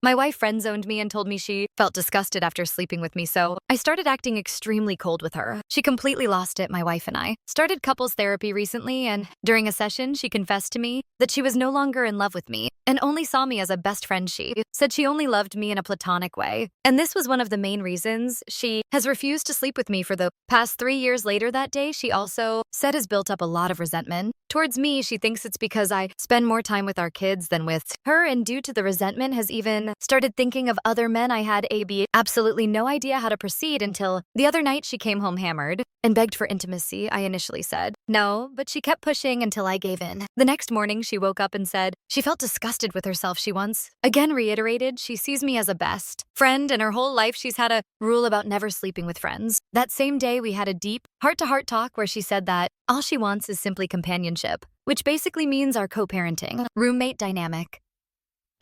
My wife friend-zoned me and told me she felt disgusted after sleeping with me, so I started acting extremely cold with her. She completely lost it, my wife and I. Started couples therapy recently, and during a session, she confessed to me that she was no longer in love with me and only saw me as a best friend. She said she only loved me in a platonic way. And this was one of the main reasons she has refused to sleep with me for the past 3 years. Later that day, she also said has built up a lot of resentment towards me. She thinks it's because I spend more time with our kids than with her, and due to the resentment has even started thinking of other men. I had absolutely no idea how to proceed until the other night she came home hammered and begged for intimacy. I initially said no, but she kept pushing until I gave in. The next morning, she woke up and said she felt disgusted with herself. She once again reiterated she sees me as a best friend, and her whole life she's had a rule about never sleeping with friends. That same day, we had a deep heart-to-heart talk where she said that all she wants is simply companionship, which basically means our co-parenting, roommate dynamic.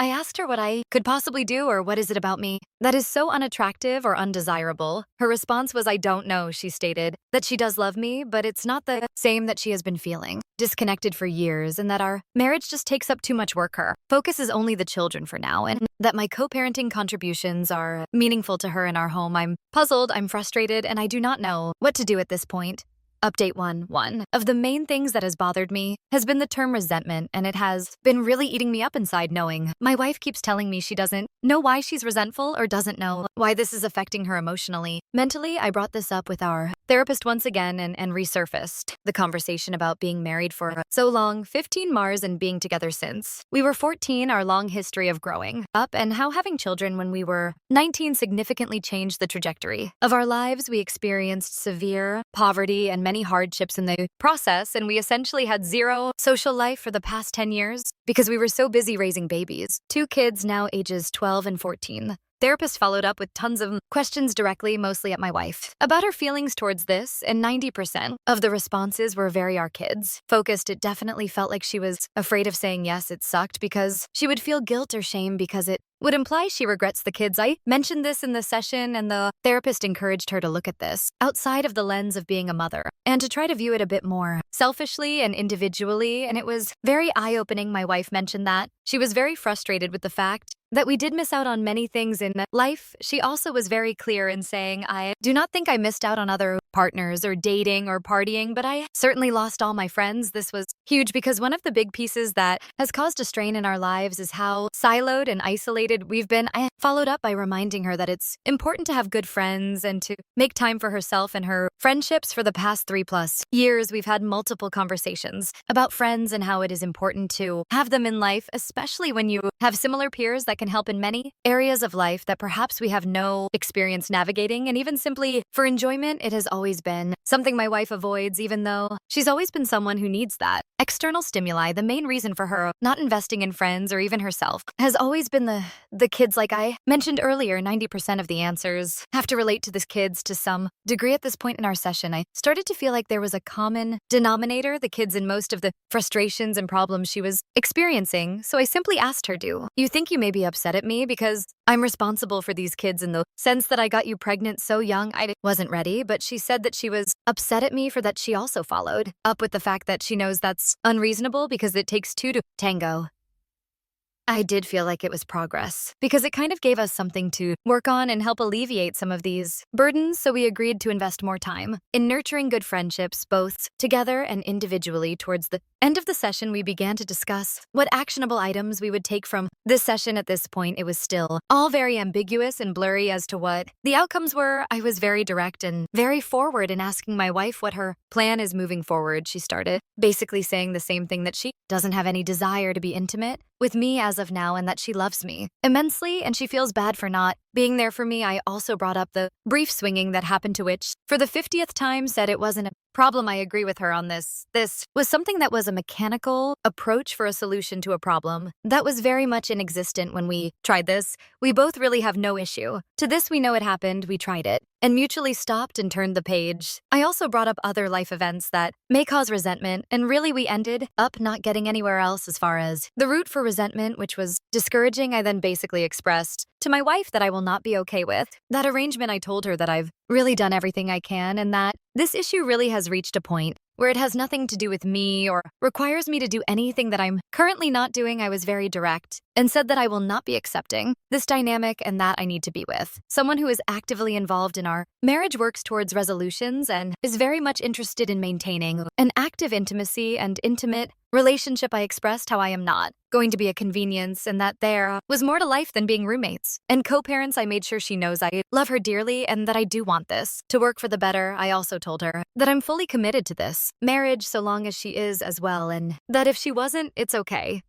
I asked her what I could possibly do, or what is it about me that is so unattractive or undesirable. Her response was, I don't know. She stated that she does love me, but it's not the same that she has been feeling. Disconnected for years, and that our marriage just takes up too much work. Her focus is only the children for now, and that my co-parenting contributions are meaningful to her in our home. I'm puzzled, I'm frustrated, and I do not know what to do at this point. Update 1. One of the main things that has bothered me has been the term resentment, and it has been really eating me up inside knowing my wife keeps telling me she doesn't know why she's resentful or doesn't know why this is affecting her emotionally. Mentally, I brought this up with our therapist once again and resurfaced the conversation about being married for so long, 15 Mars, and being together since we were 14, our long history of growing up, and how having children when we were 19 significantly changed the trajectory of our lives. We experienced severe poverty and many hardships in the process, and we essentially had zero social life for the past 10 years because we were so busy raising babies. 2 kids now ages 12 and 14. Therapist followed up with tons of questions directly, mostly at my wife, about her feelings towards this, and 90% of the responses were very our kids focused. It definitely felt like she was afraid of saying yes. It sucked because she would feel guilt or shame because it would imply she regrets the kids. I mentioned this in the session, and the therapist encouraged her to look at this outside of the lens of being a mother and to try to view it a bit more selfishly and individually, and it was very eye-opening. My wife mentioned that she was very frustrated with the fact that we did miss out on many things in life. She also was very clear in saying, I do not think I missed out on other partners or dating or partying, but I certainly lost all my friends. This was huge because one of the big pieces that has caused a strain in our lives is how siloed and isolated we've been. I followed up by reminding her that it's important to have good friends and to make time for herself and her friendships. For the past 3+ years, we've had multiple conversations about friends and how it is important to have them in life, especially when you have similar peers that can help in many areas of life that perhaps we have no experience navigating. And even simply for enjoyment, it has always been something my wife avoids, even though she's always been someone who needs that. External stimuli, the main reason for her not investing in friends or even herself, has always been the kids. Like I mentioned earlier, 90% of the answers have to relate to the kids to some degree. At this point in our session, I started to feel like there was a common denominator, the kids, in most of the frustrations and problems she was experiencing. So I simply asked her, do you think you may be upset at me because I'm responsible for these kids in the sense that I got you pregnant so young? I wasn't ready, but she said that she was upset at me for that. She also followed up with the fact that she knows that's unreasonable because it takes 2 to tango. I did feel like it was progress because it kind of gave us something to work on and help alleviate some of these burdens, so we agreed to invest more time in nurturing good friendships, both together and individually. Towards the end of the session, we began to discuss what actionable items we would take from this session. At this point, it was still all very ambiguous and blurry as to what the outcomes were. I was very direct and very forward in asking my wife what her plan is moving forward. She started basically saying the same thing, that she doesn't have any desire to be intimate with me as of now, and that she loves me immensely and she feels bad for not being there for me. I also brought up the brief swinging that happened, to which, for the 50th time, said it wasn't a problem. I agree with her on this. This was something that was a mechanical approach for a solution to a problem that was very much inexistent when we tried this. We both really have no issue to this. We know it happened, we tried it, and mutually stopped and turned the page. I also brought up other life events that may cause resentment, and really we ended up not getting anywhere else as far as the root for resentment, which was discouraging. I then basically expressed to my wife that I will not be okay with that arrangement. I told her that I've really done everything I can and that this issue really has reached a point where it has nothing to do with me or requires me to do anything that I'm currently not doing, I was very direct and said that I will not be accepting this dynamic and that I need to be with someone who is actively involved in our marriage, works towards resolutions, and is very much interested in maintaining an active intimacy and intimate relationship. I expressed how I am not going to be a convenience and that there was more to life than being roommates and co-parents. I made sure she knows I love her dearly and that I do want this to work for the better. I also told her that I'm fully committed to this marriage so long as she is as well, and that if she wasn't, it's okay.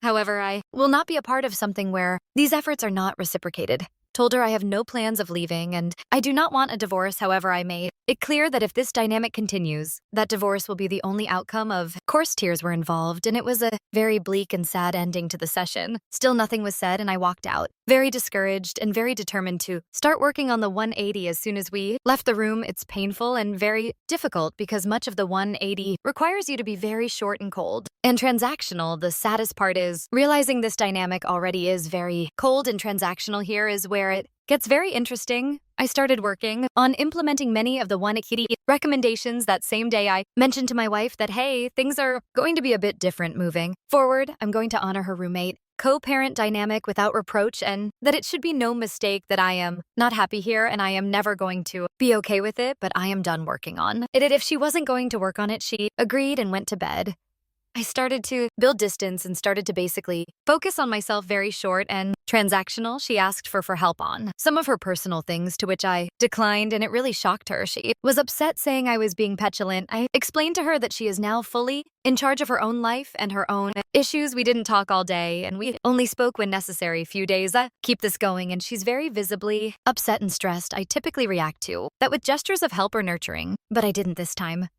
However, I will not be a part of something where these efforts are not reciprocated. Told her I have no plans of leaving and I do not want a divorce. However, I made it clear that if this dynamic continues, that divorce will be the only outcome. Of course, tears were involved and it was a very bleak and sad ending to the session. Still nothing was said and I walked out, very discouraged and very determined to start working on the 180 as soon as we left the room. It's painful and very difficult because much of the 180 requires you to be very short and cold and transactional. The saddest part is realizing this dynamic already is very cold and transactional. Here is where it gets very interesting. I started working on implementing many of the 180 recommendations that same day. I mentioned to my wife that, hey, things are going to be a bit different moving forward. I'm going to honor her roommate co-parent dynamic without reproach, and that it should be no mistake that I am not happy here and I am never going to be okay with it, but I am done working on it. If she wasn't going to work on it, she agreed and went to bed. I started to build distance and started to basically focus on myself, very short and transactional. She asked for help on some of her personal things, to which I declined, and it really shocked her. She was upset, saying I was being petulant. I explained to her that she is now fully in charge of her own life and her own issues. We didn't talk all day, and we only spoke when necessary. Few days keep this going, and she's very visibly upset and stressed. I typically react to that with gestures of help or nurturing, but I didn't this time.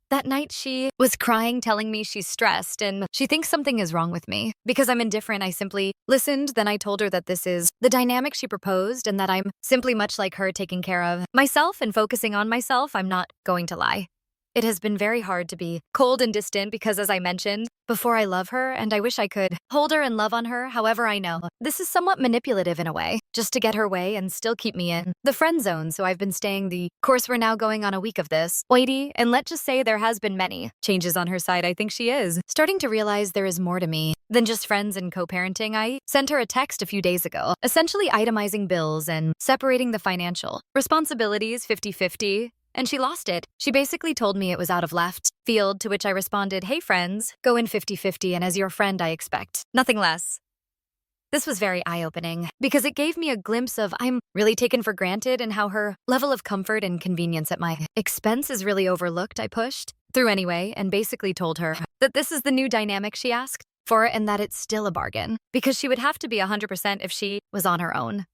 That night, she was crying, telling me she's stressed and she thinks something is wrong with me. Because I'm indifferent, I simply listened. Then I told her that this is the dynamic she proposed and that I'm simply much like her, taking care of myself and focusing on myself. I'm not going to lie. It has been very hard to be cold and distant because, as I mentioned before, I love her and I wish I could hold her and love on her. However, I know this is somewhat manipulative in a way, just to get her way and still keep me in the friend zone. So I've been staying the course. We're now going on a week of this, lady, and let's just say there has been many changes on her side. I think she is starting to realize there is more to me than just friends and co-parenting. I sent her a text a few days ago, essentially itemizing bills and separating the financial responsibilities 50-50. And she lost it. She basically told me it was out of left field, to which I responded, hey friends, go in 50-50, and as your friend I expect nothing less. This was very eye-opening because it gave me a glimpse of I'm really taken for granted and how her level of comfort and convenience at my expense is really overlooked. I pushed through anyway and basically told her that this is the new dynamic she asked for and that it's still a bargain because she would have to be 100% if she was on her own.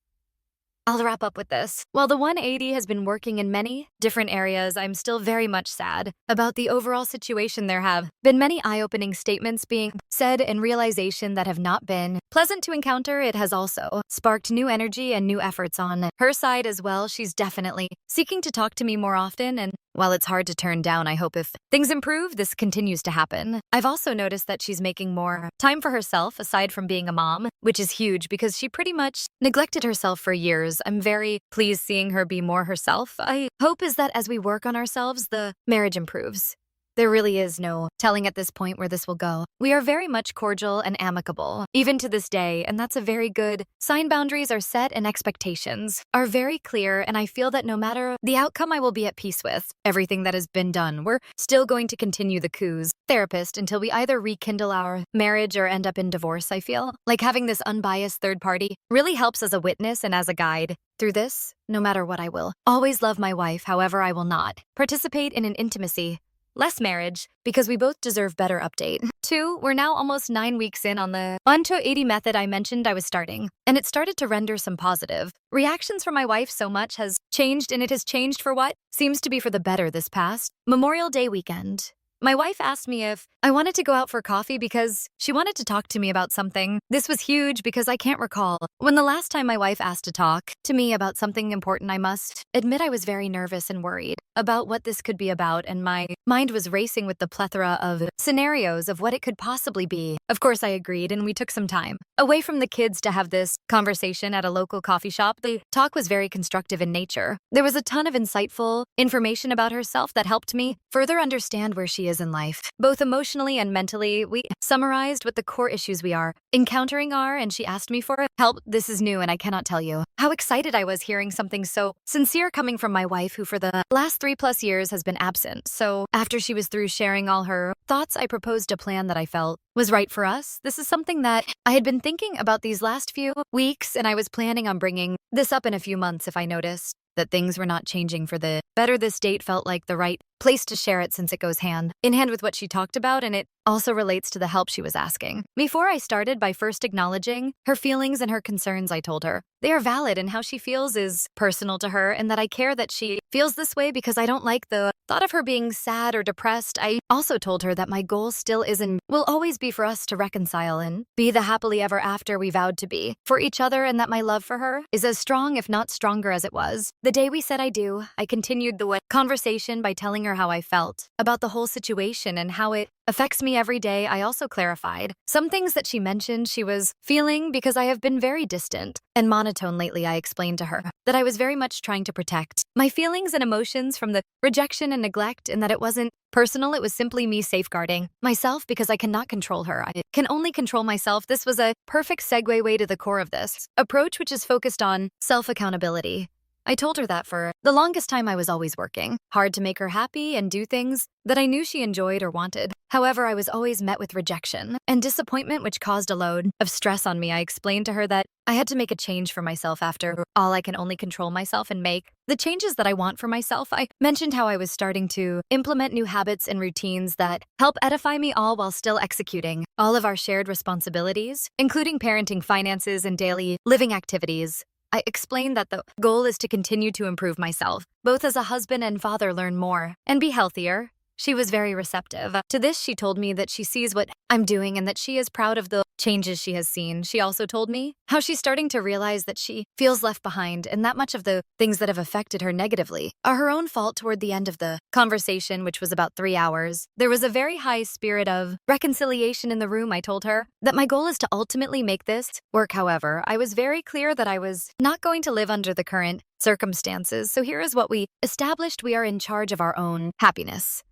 I'll wrap up with this. While the 180 has been working in many different areas, I'm still very much sad about the overall situation. There have been many eye-opening statements being said and realization that have not been pleasant to encounter. It has also sparked new energy and new efforts on her side as well. She's definitely seeking to talk to me more often, and while it's hard to turn down, I hope if things improve, this continues to happen. I've also noticed that she's making more time for herself aside from being a mom, which is huge because she pretty much neglected herself for years. I'm very pleased seeing her be more herself. I hope is that as we work on ourselves, the marriage improves. There really is no telling at this point where this will go. We are very much cordial and amicable, even to this day, and that's a very good sign. Boundaries are set and expectations are very clear, and I feel that no matter the outcome, I will be at peace with everything that has been done. We're still going to continue the coups therapist until we either rekindle our marriage or end up in divorce. I feel like having this unbiased third party really helps as a witness and as a guide through this. No matter what, I will always love my wife. However, I will not participate in an intimacy less marriage, because we both deserve better. Update 2, we're now almost 9 weeks in on the 1-80 method I mentioned I was starting, and it started to render some positive reactions from my wife. So much has changed, and it has changed for what seems to be for the better this past Memorial Day weekend. My wife asked me if I wanted to go out for coffee because she wanted to talk to me about something. This was huge because I can't recall when the last time my wife asked to talk to me about something important. I must admit I was very nervous and worried about what this could be about, and my mind was racing with the plethora of scenarios of what it could possibly be. Of course, I agreed, and we took some time away from the kids to have this conversation at a local coffee shop. The talk was very constructive in nature. There was a ton of insightful information about herself that helped me further understand where she is in life, both emotionally and mentally. We summarized what the core issues we are encountering are, and she asked me for help. This is new, and I cannot tell you how excited I was hearing something so sincere coming from my wife, who for the last 3+ years has been absent. So after she was through sharing all her thoughts, I proposed a plan that I felt was right for us. This is something that I had been thinking about these last few weeks, and I was planning on bringing this up in a few months if I noticed that things were not changing for the better. This date felt like the right place to share it since it goes hand in hand with what she talked about, and it also relates to the help she was asking. Before I started by first acknowledging her feelings and her concerns, I told her they are valid and how she feels is personal to her, and that I care that she feels this way because I don't like the thought of her being sad or depressed. I also told her that my goal still is and will always be for us to reconcile and be the happily ever after we vowed to be for each other, and that my love for her is as strong, if not stronger, as it was the day we said I do. I continued the conversation by telling her how I felt about the whole situation and how it affects me every day. I also clarified some things that she mentioned she was feeling because I have been very distant and monotone lately. I explained to her that I was very much trying to protect my feelings and emotions from the rejection and neglect, and that it wasn't personal. It was simply me safeguarding myself because I cannot control her. I can only control myself. This was a perfect segue way to the core of this approach, which is focused on self-accountability. I told her that for the longest time I was always working hard to make her happy and do things that I knew she enjoyed or wanted. However, I was always met with rejection and disappointment, which caused a load of stress on me. I explained to her that I had to make a change for myself. After all, I can only control myself and make the changes that I want for myself. I mentioned how I was starting to implement new habits and routines that help edify me, all while still executing all of our shared responsibilities, including parenting, finances, and daily living activities. I explained that the goal is to continue to improve myself, both as a husband and father, learn more, and be healthier. She was very receptive to this. She told me that she sees what I'm doing and that she is proud of the changes she has seen. She also told me how she's starting to realize that she feels left behind, and that much of the things that have affected her negatively are her own fault. Toward the end of the conversation, which was about 3 hours, there was a very high spirit of reconciliation in the room. I told her that my goal is to ultimately make this work. However, I was very clear that I was not going to live under the current circumstances. So here is what we established. We are in charge of our own happiness.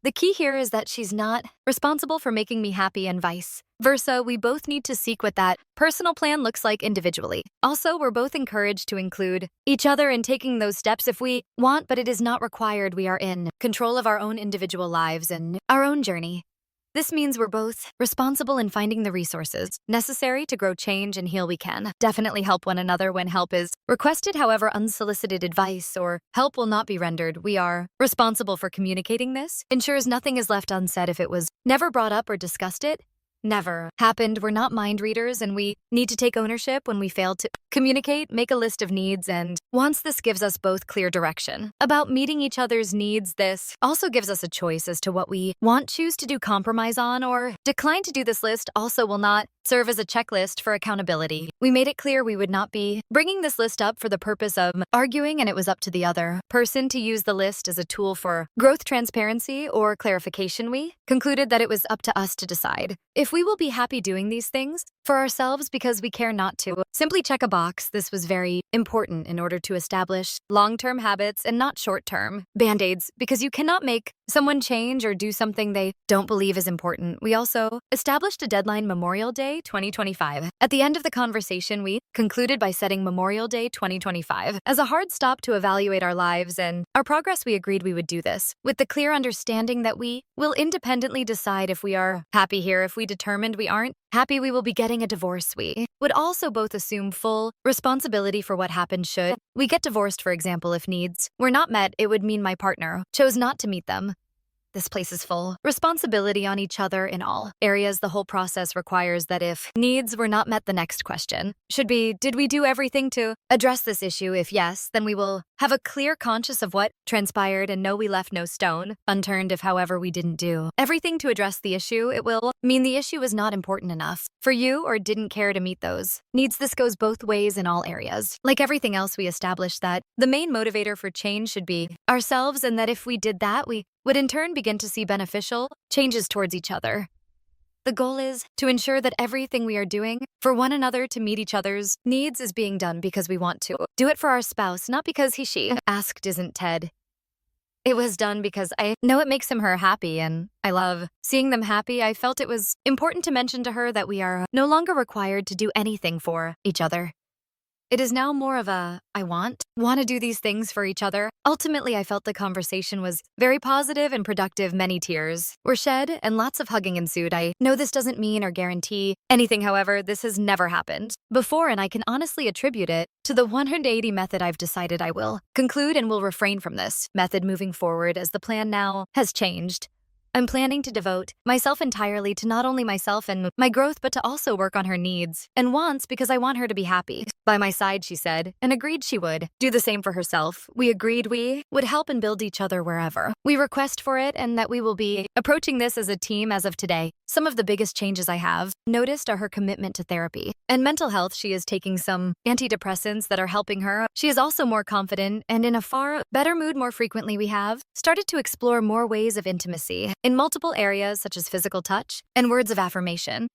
The key here is that she's not responsible for making me happy, and vice versa. We both need to seek what that personal plan looks like individually. Also, we're both encouraged to include each other in taking those steps if we want, but it is not required. We are in control of our own individual lives and our own journey. This means we're both responsible in finding the resources necessary to grow, change, and heal. We can definitely help one another when help is requested. However, unsolicited advice or help will not be rendered. We are responsible for communicating this. Ensures nothing is left unsaid. If it was never brought up or discussed, it never happened. We're not mind readers, and we need to take ownership when we fail to communicate. Make a list of needs and wants. This gives us both clear direction about meeting each other's needs. This also gives us a choice as to what we want, choose to do, compromise on, or decline to do. This list also will not serve as a checklist for accountability. We made it clear we would not be bringing this list up for the purpose of arguing, and it was up to the other person to use the list as a tool for growth, transparency, or clarification. We concluded that it was up to us to decide if we will be happy doing these things for ourselves because we care not to simply check a box. This was very important in order to establish long-term habits and not short-term band-aids, because you cannot make someone change or do something they don't believe is important. We also established a deadline, Memorial Day 2025. At the end of the conversation, we concluded by setting Memorial Day 2025 as a hard stop to evaluate our lives and our progress. We agreed we would do this with the clear understanding that we will independently decide if we are happy here. If we determined we aren't happy, we will be getting a divorce. We would also both assume full responsibility for what happened should we get divorced. For example, if needs were not met, it would mean my partner chose not to meet them. This places full responsibility on each other in all areas. The whole process requires that if needs were not met, the next question should be, did we do everything to address this issue? If yes, then we will have a clear conscience of what transpired, and know we left no stone unturned if, however, we didn't do everything to address the issue. It will mean the issue is not important enough for you or didn't care to meet those needs. This goes both ways in all areas. Like everything else, we established that the main motivator for change should be ourselves, and that if we did that, we would in turn begin to see beneficial changes towards each other. The goal is to ensure that everything we are doing for one another to meet each other's needs is being done because we want to. Do it for our spouse, not because she asked, isn't Ted? It was done because I know it makes him her happy, and I love seeing them happy. I felt it was important to mention to her that we are no longer required to do anything for each other. It is now more of a, I want to do these things for each other. Ultimately, I felt the conversation was very positive and productive. Many tears were shed and lots of hugging ensued. I know this doesn't mean or guarantee anything, however, this has never happened before, and I can honestly attribute it to the 180 method. I've decided I will conclude and will refrain from this method moving forward, as the plan now has changed. I'm planning to devote myself entirely to not only myself and my growth, but to also work on her needs and wants, because I want her to be happy by my side, she said, and agreed she would do the same for herself. We agreed we would help and build each other wherever we request for it, and that we will be approaching this as a team as of today. Some of the biggest changes I have noticed are her commitment to therapy and mental health. She is taking some antidepressants that are helping her. She is also more confident and in a far better mood more frequently. We have started to explore more ways of intimacy in multiple areas, such as physical touch and words of affirmation.